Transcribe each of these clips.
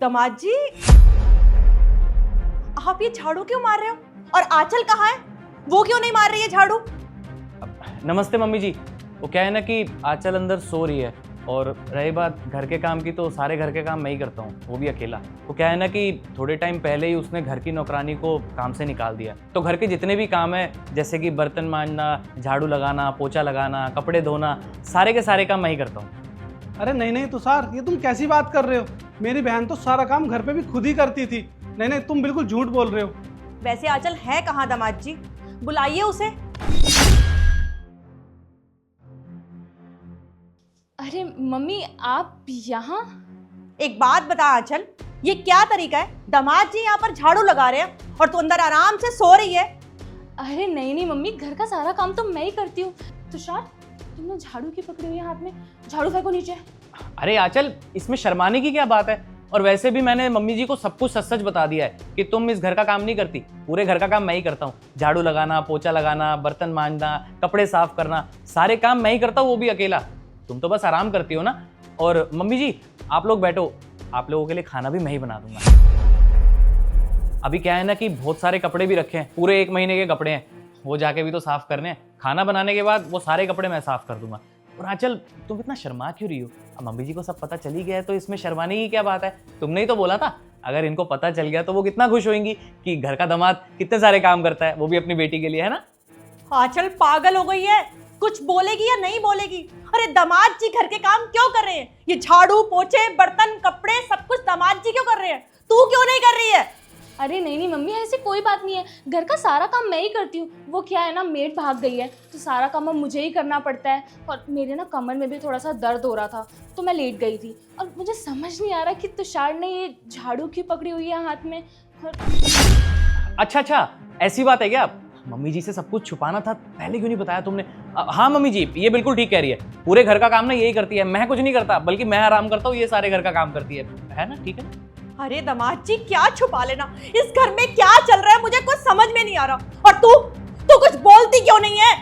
दामाद जी, आप ये झाड़ू क्यों मार रहे हो? और आंचल कहाँ है? वो क्यों नहीं मार रही है झाड़ू? नमस्ते मम्मी जी। वो क्या है ना कि आंचल अंदर सो रही है, और रही बात घर के काम की तो सारे घर के काम मैं ही करता हूँ, वो भी अकेला। वो क्या है ना कि थोड़े टाइम पहले ही उसने घर की नौकरानी को काम से निकाल दिया, तो घर के जितने भी काम हैं जैसे कि बर्तन मांजना, झाड़ू लगाना, पोछा लगाना, कपड़े धोना, सारे के सारे काम मैं ही करता हूँ। अरे नहीं नहीं तुषार, ये तुम कैसी बात कर रहे हो? मेरी बहन तो सारा काम घर पे भी खुद ही करती थी। नहीं नहीं, तुम बिल्कुल झूठ बोल रहे हो। वैसे आंचल है कहाँ दामाद जी? बुलाइए उसे। अरे मम्मी, आप यहाँ? एक बात बता आंचल, ये क्या तरीका है? दामाद जी यहाँ पर झाड़ू लगा रहे हैं और तू अंदर आराम से सो रही है। अरे नहीं नहीं मम्मी, घर का सारा काम तो मैं ही करती हूँ। तुषार, तुमने झाड़ू की पकड़ी हुई है हाथ में, झाड़ू फेंको नीचे। अरे आंचल, इसमें शर्माने की क्या बात है? और वैसे भी मैंने मम्मी जी को सब कुछ सच सच बता दिया है कि तुम इस घर का काम नहीं करती, पूरे घर का काम मैं ही करता हूँ। झाड़ू लगाना, पोछा लगाना, बर्तन मांजना, कपड़े साफ करना, सारे काम मैं ही करता हूँ, वो भी अकेला। तुम तो बस आराम करती हो ना। और मम्मी जी, आप लोग बैठो, आप लोगों के लिए खाना भी मैं ही बना दूंगा। अभी क्या है ना कि बहुत सारे कपड़े भी रखे हैं, पूरे 1 महीने के कपड़े हैं, वो जाके भी तो साफ करने हैं। खाना बनाने के बाद वो सारे कपड़े मैं साफ कर दूंगा। और आंचल, तुम इतना शर्मा क्यों रही हो? अब मम्मी जी को सब पता चली गया है तो इसमें शर्माने की क्या बात है? तुमने ही तो बोला था अगर इनको पता चल गया तो वो कितना खुश होंगी कि घर का दामाद कितने सारे काम करता है, वो भी अपनी बेटी के लिए, है ना? आंचल पागल हो गई है, कुछ बोलेगी या नहीं बोलेगी? अरे दामाद जी घर के काम क्यों कर रहे हैं? ये झाड़ू, पोछे, बर्तन, कपड़े सब कुछ दामाद जी क्यों कर रहे हैं? तू क्यों नहीं कर रही है? अरे नहीं नहीं मम्मी, ऐसी कोई बात नहीं है, घर का सारा काम मैं ही करती हूँ। वो क्या है ना, मेड भाग गई है तो सारा काम अब मुझे ही करना पड़ता है। और मेरे ना कमर में भी थोड़ा सा दर्द हो रहा था तो मैं लेट गई थी। और मुझे समझ नहीं आ रहा कि तुषार ने ये झाड़ू क्यों पकड़ी हुई है हाथ में। अच्छा, ऐसी बात है क्या? मम्मी जी से सब कुछ छुपाना था, पहले क्यों नहीं बताया तुमने? हाँ मम्मी जी, ये बिल्कुल ठीक कह रही है, पूरे घर का काम ना यही करती है, मैं कुछ नहीं करता, बल्कि मैं आराम करता हूँ, ये सारे घर का काम करती है ना? ठीक है। अरे दामाद जी, क्या छुपा लेना? इस घर में क्या चल रहा है मुझे कुछ समझ में नहीं आ रहा। और तू कुछ बोलती क्यों नहीं है?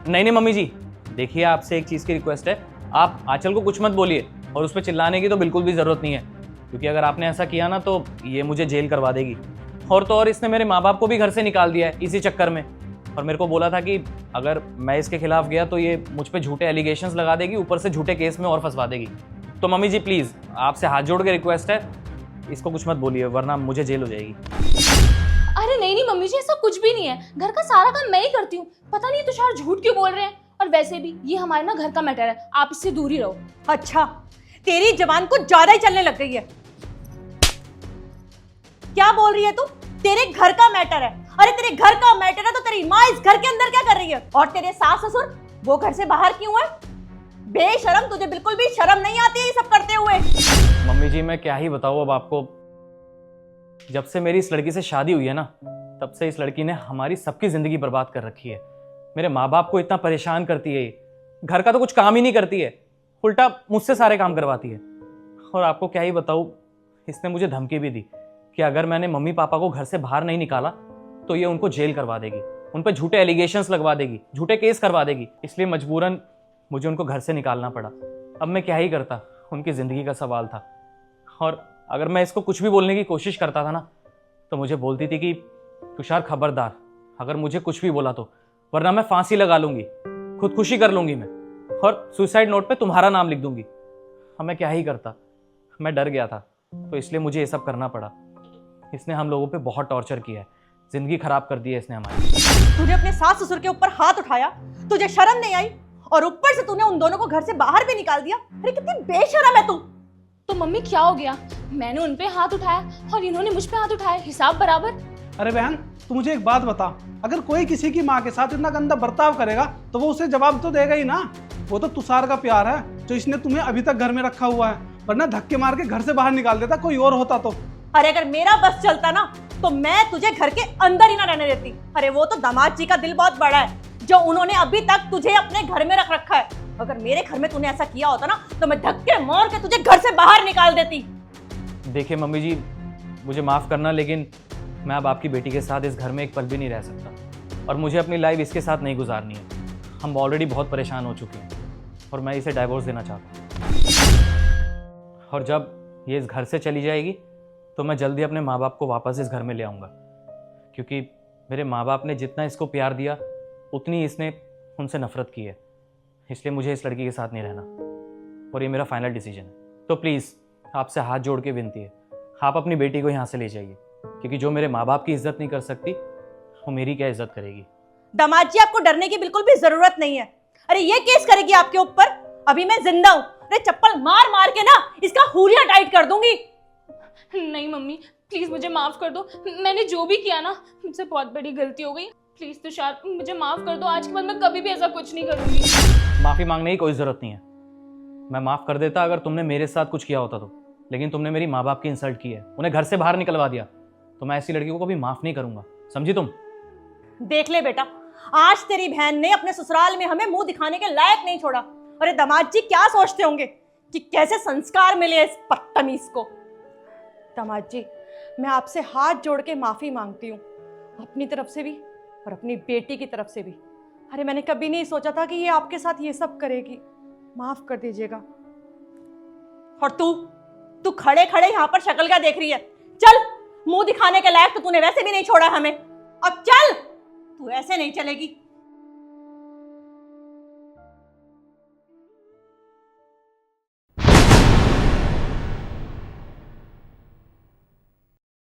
नहीं मम्मी जी, देखिए आपसे एक चीज़ की रिक्वेस्ट है, आप आंचल को कुछ मत बोलिए, और उस पर चिल्लाने की तो बिल्कुल भी ज़रूरत नहीं है, क्योंकि अगर आपने ऐसा किया ना तो ये मुझे जेल करवा देगी। और तो और इसने मेरे माँ बाप को भी घर से निकाल दिया है इसी चक्कर में, और मेरे को बोला था कि अगर मैं इसके खिलाफ गया तो ये मुझ पर झूठे एलिगेशंस लगा देगी, ऊपर से झूठे केस में और फंसवा देगी। तो मम्मी जी प्लीज़, आपसे हाथ जोड़ के रिक्वेस्ट है, इसको कुछ मत बोलिए वरना मुझे जेल हो जाएगी। अरे नहीं नहीं मम्मी जी, ऐसा कुछ भी नहीं है, घर का सारा काम मैं ही करती हूँ। पता नहीं तुषार झूठ क्यों बोल रहे हैं। और वैसे भी ये हमारे ना घर का मैटर है, आप इससे दूर ही रहो। अच्छा, तेरी जबान कुछ ज्यादा ही चलने लग गई है। क्या बोल रही है तू? तेरे घर का मैटर है? अरे तेरे घर का मैटर है तो तेरी माँ इस घर के अंदर क्या कर रही है? और तेरे सास ससुर वो घर से बाहर क्यों है? बेशरम, तुझे बिल्कुल भी शर्म नहीं आती है ये सब करते हुए? मम्मी जी मैं क्या ही बताऊँ अब आपको, जब से मेरी इस लड़की से शादी हुई है ना, तब से इस लड़की ने हमारी सबकी जिंदगी बर्बाद कर रखी है। मेरे माँ बाप को इतना परेशान करती है ये, घर का तो कुछ काम ही नहीं करती है, उल्टा मुझसे सारे काम करवाती है। और आपको क्या ही बताऊँ, इसने मुझे धमकी भी दी कि अगर मैंने मम्मी पापा को घर से बाहर नहीं निकाला तो ये उनको जेल करवा देगी, उन पर झूठे एलिगेशंस लगवा देगी, झूठे केस करवा देगी। इसलिए मजबूरन मुझे उनको घर से निकालना पड़ा। अब मैं क्या ही करता, उनकी ज़िंदगी का सवाल था। और अगर मैं इसको कुछ भी बोलने की कोशिश करता था ना तो मुझे बोलती थी कि तुषार खबरदार, अगर मुझे कुछ भी बोला तो, वरना मैं फांसी लगा लूँगी, खुदकुशी कर लूँगी मैं, और सुसाइड नोट पे तुम्हारा नाम लिख दूँगी। अब मैं क्या ही करता, मैं डर गया था, तो इसलिए मुझे ये सब करना पड़ा। इसने हम लोगों पे बहुत टॉर्चर किया है, ज़िंदगी खराब कर दी है इसने हमारी। तूने अपने सास ससुर के ऊपर हाथ उठाया, तुझे शर्म नहीं आई? और ऊपर से तूने उन दोनों को घर से बाहर भी निकाल दिया। अरे कितनी बेशर्म है तू। तो मम्मी क्या हो गया, मैंने उन पे हाथ उठाया और इन्होंने मुझ पे हाथ उठाया, हिसाब बराबर। अरे बहन, तू मुझे एक बात बता, अगर कोई किसी की माँ के साथ इतना गंदा बर्ताव करेगा तो वो उसे जवाब तो देगा ही ना। वो तो तुषार का प्यार है जो इसने तुम्हें अभी तक घर में रखा हुआ है, वरना धक्के मार के घर से बाहर निकाल देता कोई और होता तो। अरे अगर मेरा बस चलता ना तो मैं तुझे घर के अंदर ही ना रहने देती। अरे वो तो दामाद जी का दिल बहुत बड़ा है जो उन्होंने अभी तक तुझे अपने घर में रख रखा है। अगर मेरे घर में तूने ऐसा किया होता ना तो मैं धक्के मार के तुझे घर से बाहर निकाल देती। देखिए मम्मी जी, मुझे माफ़ करना, लेकिन मैं अब आपकी बेटी के साथ इस घर में एक पल भी नहीं रह सकता, और मुझे अपनी लाइफ इसके साथ नहीं गुजारनी है। हम ऑलरेडी बहुत परेशान हो चुके हैं और मैं इसे डाइवोर्स देना चाहता हूँ। और जब ये इस घर से चली जाएगी तो मैं जल्दी अपने माँ बाप को वापस इस घर में ले आऊँगा, क्योंकि मेरे माँ बाप ने जितना इसको प्यार दिया उतनी इसने उनसे नफरत की है। इसलिए मुझे इस लड़की के साथ नहीं रहना, और ये मेरा फाइनल डिसीजन है। तो प्लीज़ आपसे हाथ जोड़ के विनती है, आप अपनी बेटी को यहाँ से ले जाइए, क्योंकि जो मेरे माँ बाप की इज्जत नहीं कर सकती वो मेरी क्या इज्जत करेगी। दामाद जी, आपको डरने की बिल्कुल भी जरूरत नहीं है। अरे ये केस करेगी आपके ऊपर, अभी मैं जिंदा हूँ। अरे चप्पल मार मार के ना इसका हुलिया टाइट कर दूंगी। नहीं मम्मी, प्लीज़ मुझे माफ़ कर दो। मैंने जो भी किया ना, मुझसे बहुत बड़ी गलती हो गई। प्लीज़ तुषार, मुझे माफ़ कर दो। आज के बाद मैं कभी भी ऐसा कुछ नहीं करूँगी। माफ़ी मांगने की कोई ज़रूरत नहीं है। मैं माफ़ कर देता अगर तुमने मेरे साथ कुछ किया होता तो, लेकिन तुमने मेरी माँ बाप की इंसल्ट की है, उन्हें घर से बाहर निकलवा दिया, तो मैं ऐसी लड़की को कभी माफ़ नहीं करूँगा, समझी तुम? देख ले बेटा, आज तेरी बहन ने अपने ससुराल में हमें मुंह दिखाने के लायक नहीं छोड़ा। अरे दामाद जी क्या सोचते होंगे कि कैसे संस्कार मिले इस बदतमीज को। दामाद जी, मैं आपसे हाथ जोड़ के माफी मांगती हूँ, अपनी तरफ से भी और अपनी बेटी की तरफ से भी। अरे मैंने कभी नहीं सोचा था कि ये आपके साथ ये सब करेगी, माफ कर दीजिएगा। और तू खड़े खड़े यहाँ पर शक्ल क्या देख रही है? चल, मुंह दिखाने के लायक तो तूने वैसे भी नहीं छोड़ा हमें, अब चल, तू ऐसे नहीं चलेगी।